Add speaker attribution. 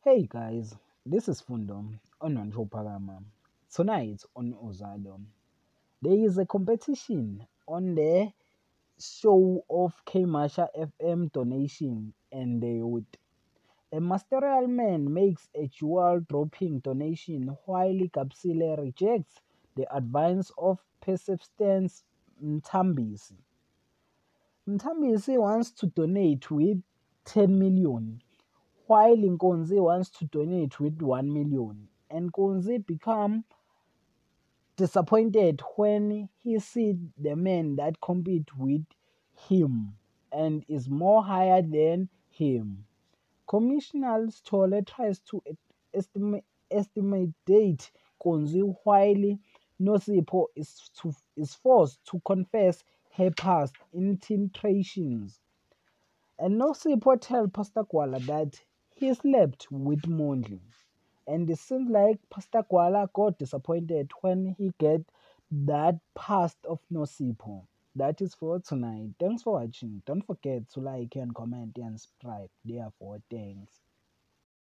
Speaker 1: Hey guys, this is Fundo on Parama. Tonight on Uzalo, there is a competition on the show of K Masha FM donation and the youth. A ministerial man makes a jewel dropping donation while Kapsile rejects the advice of persistence Mtambisi. Mtambisi wants to donate with 10 million while Nkonzi wants to donate with 1 million. And Nkonzi become disappointed when he see the men that compete with him and is more higher than him. Commissioner Stolle tries to estimate Konzi while Nosipho is forced to confess her past infiltrations. And Nosipho tell Pastor Kwala that he slept with Mondli. And it seems like Pastor Kwala got disappointed when he get that past of Nosipho. That is for tonight. Thanks for watching. Don't forget to like and comment and subscribe. Therefore, thanks.